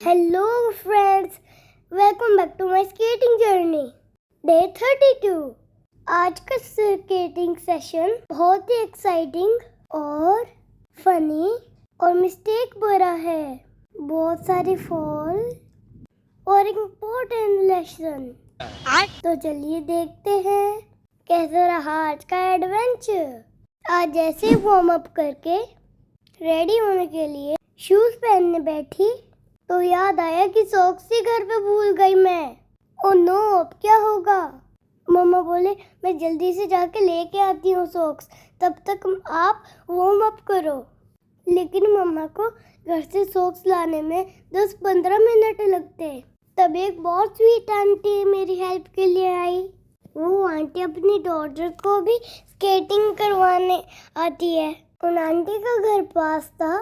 Hello friends, welcome back to my skating journey day 32। आज का skating session बहुत ही एक्साइटिंग और फनी और मिस्टेक भरा है। बहुत सारी फॉल और इम्पोर्टेंट लेसन। तो चलिए देखते हैं कैसा रहा आज का एडवेंचर। आज जैसे वार्म अप करके रेडी होने के लिए शूज पहनने बैठी तो याद आया कि सॉक्स ही घर पे भूल गई मैं। ओह नो, अब क्या होगा? मम्मा बोले मैं जल्दी से जाके लेके आती हूँ सॉक्स, तब तक आप वार्म अप करो। लेकिन मम्मा को घर से सॉक्स लाने में 10-15 मिनट लगते। तब एक बहुत स्वीट आंटी मेरी हेल्प के लिए आई। वो आंटी अपनी डॉटर को भी स्केटिंग करवाने आती है। उन आंटी का घर पास था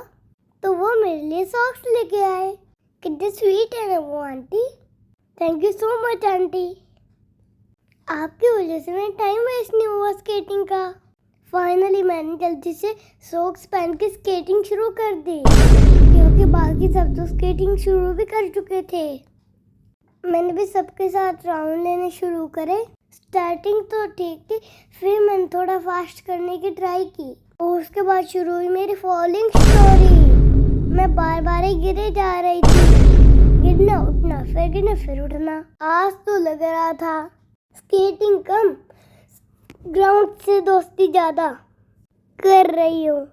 तो वो मेरे लिए सॉक्स लेके आए। कितने स्वीट है ना वो aunty. Thank you so much aunty. आपकी वजह से मेरा टाइम वेस्ट नहीं हुआ स्केटिंग का। फाइनली मैंने जल्दी से सॉक्स पहन के स्केटिंग शुरू कर दी, क्योंकि बाकी सब तो स्केटिंग शुरू भी कर चुके थे। मैंने भी सबके साथ राउंड लेने शुरू करे। स्टार्टिंग तो ठीक थी, फिर मैंने थोड़ा फास्ट करने की ट्राई की और उसके बाद शुरू हुई मेरी फॉलिंग स्टोरी। मैं बार बार ही गिरे जा रही थी, गिरना उठना फिर गिरना फिर उठना। आज तो लग रहा था स्केटिंग कम ग्राउंड से दोस्ती ज्यादा कर रही हूँ।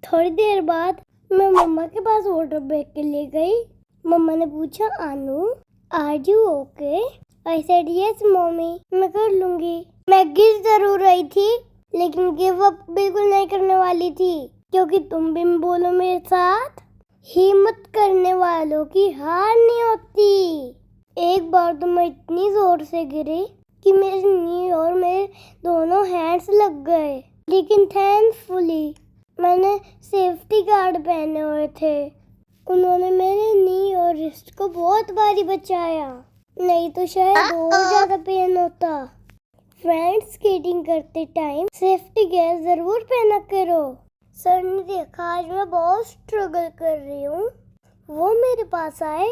थोड़ी देर बाद मैं मम्मा के पास वाटर ब्रेक के लिए गई। मम्मा ने पूछा Anu are you okay? I said yes mummy, मैं कर लूंगी। मैं गिर जरूर रही थी लेकिन गिव अप बिल्कुल नहीं करने वाली थी, क्योंकि तुम भी बोलो मेरे साथ, हिम्मत करने वालों की हार नहीं होती। एक बार तो मैं इतनी जोर से गिरी कि मेरे नी और मेरे दोनों हैंड्स लग गए, लेकिन थैंकफुली मैंने सेफ्टी गार्ड पहने हुए थे। उन्होंने मेरे नी और रिस्ट को बहुत बारी बचाया, नहीं तो शायद और ज्यादा पेन होता। फ्रेंड्स, स्केटिंग करते टाइम सेफ्टी गियर जरूर पहना करो। सर ने देखा आज मैं बहुत स्ट्रगल कर रही हूँ। वो मेरे पास आए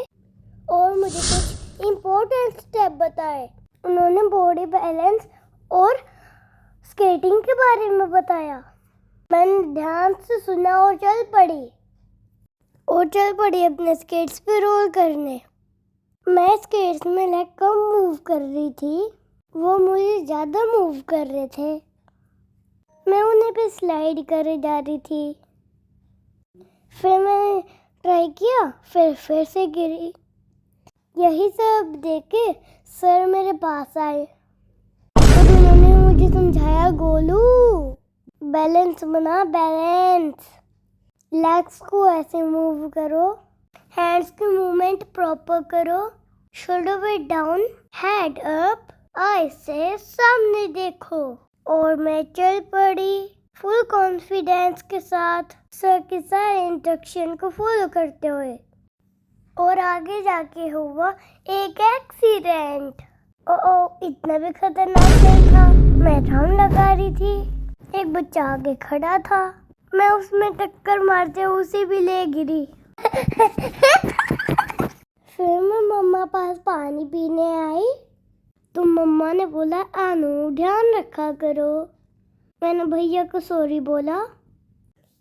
और मुझे कुछ इम्पोर्टेंट स्टेप बताए। उन्होंने बॉडी बैलेंस और स्केटिंग के बारे में बताया। मैंने ध्यान से सुना और चल पड़ी अपने स्केट्स पे रोल करने। मैं स्केट्स में लेग कम मूव कर रही थी, वो मुझे ज्यादा मूव कर रहे थे। मैं उन्हें पे स्लाइड करे जा रही थी। फिर मैंने ट्राई किया, फिर से गिरी। यही सब देख के सर मेरे पास आए और उन्होंने मुझे समझाया गोलू बैलेंस बना, बैलेंस। लेग्स को ऐसे मूव करो, हैंड्स की मूवमेंट प्रॉपर करो, shoulder weight down, head up, eye से सामने देखो। और मैं चल पड़ी फुल कॉन्फिडेंस के साथ, सर के सारे इंस्ट्रक्शन को फॉलो करते हुए। और आगे जाके हुआ एक एक्सीडेंट। ओ, इतना भी खतरनाक नहीं था। मैं राउंड लगा रही थी, एक बच्चा आगे खड़ा था, मैं उसमें टक्कर मारते उसे भी ले गिरी। फिर मैं मम्मा पास पानी पीने आई तो मम्मा ने बोला आनू ध्यान रखा करो। मैंने भैया को सॉरी बोला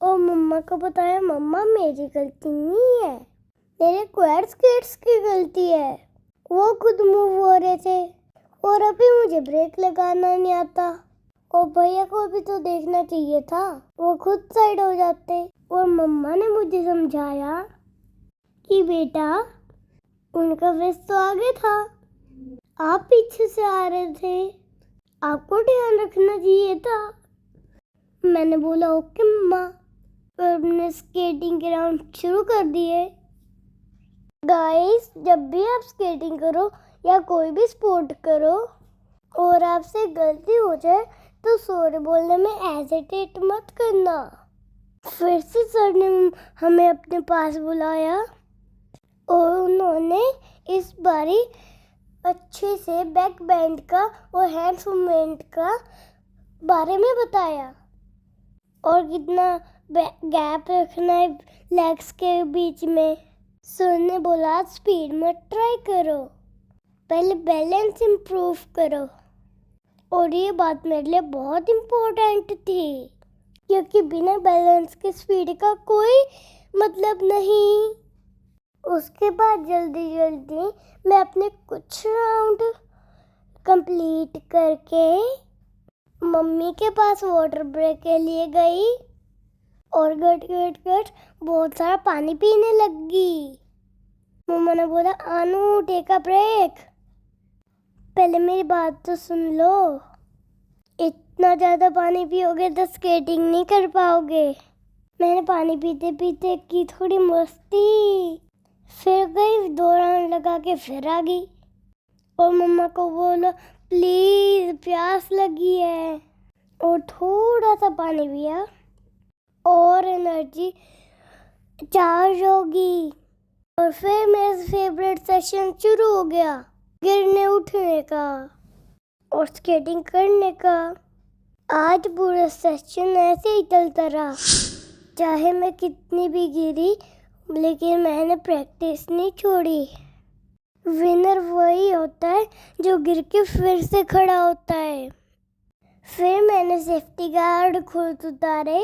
और मम्मा को बताया मम्मा मेरी गलती नहीं है, मेरे क्वाड स्केट्स की गलती है। वो खुद मूव हो रहे थे और अभी मुझे ब्रेक लगाना नहीं आता, और भैया को भी तो देखना चाहिए था, वो खुद साइड हो जाते। और मम्मा ने मुझे समझाया कि बेटा उनका फेस तो आगे था, आप पीछे से आ रहे थे, आपको ध्यान रखना चाहिए था। मैंने बोला ओके मम्मा, और हमने स्केटिंग के राउंड शुरू कर दिए। गाइस, जब भी आप स्केटिंग करो या कोई भी स्पोर्ट करो और आपसे गलती हो जाए तो सॉरी बोलने में हेजिटेट मत करना। फिर से सर ने हमें अपने पास बुलाया और उन्होंने इस बारी अच्छे से बैक बैंड का और हैंड मूवमेंट का बारे में बताया, और कितना गैप रखना है लेग्स के बीच में, सर ने बोला स्पीड मत ट्राई करो, पहले बैलेंस इम्प्रूव करो। और ये बात मेरे लिए बहुत इम्पोर्टेंट थी, क्योंकि बिना बैलेंस के स्पीड का कोई मतलब नहीं। उसके बाद जल्दी जल्दी मैं अपने कुछ राउंड कंप्लीट करके मम्मी के पास वाटर ब्रेक के लिए गई और गट गट गट बहुत सारा पानी पीने लगी। मम्मा ने बोला अनु टेक अ ब्रेक। पहले मेरी बात तो सुन लो, इतना ज़्यादा पानी पियोगे तो स्केटिंग नहीं कर पाओगे। मैंने पानी पीते पीते की थोड़ी मस्ती, फिर गई 2 राउंड लगा के फिर आ गई और मम्मा को बोला प्लीज प्यास लगी है, और थोड़ा सा पानी पिया और एनर्जी चार्ज होगी। और फिर मेरा फेवरेट सेशन शुरू हो गया, गिरने उठने का और स्केटिंग करने का। आज पूरा सेशन ऐसे ही चलता रहा, चाहे मैं कितनी भी गिरी लेकिन मैंने प्रैक्टिस नहीं छोड़ी। विनर वही होता है जो गिर के फिर से खड़ा होता है। फिर मैंने सेफ्टी गार्ड खुद उतारे।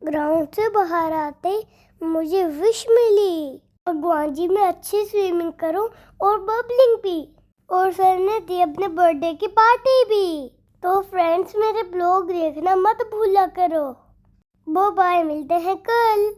ग्राउंड से बाहर आते मुझे विश मिली, भगवान जी मैं अच्छी स्विमिंग करूं और बबलिंग भी। और सर ने दी अपने बर्थडे की पार्टी भी। तो फ्रेंड्स मेरे ब्लॉग देखना मत भूला करो। बाय, मिलते हैं कल।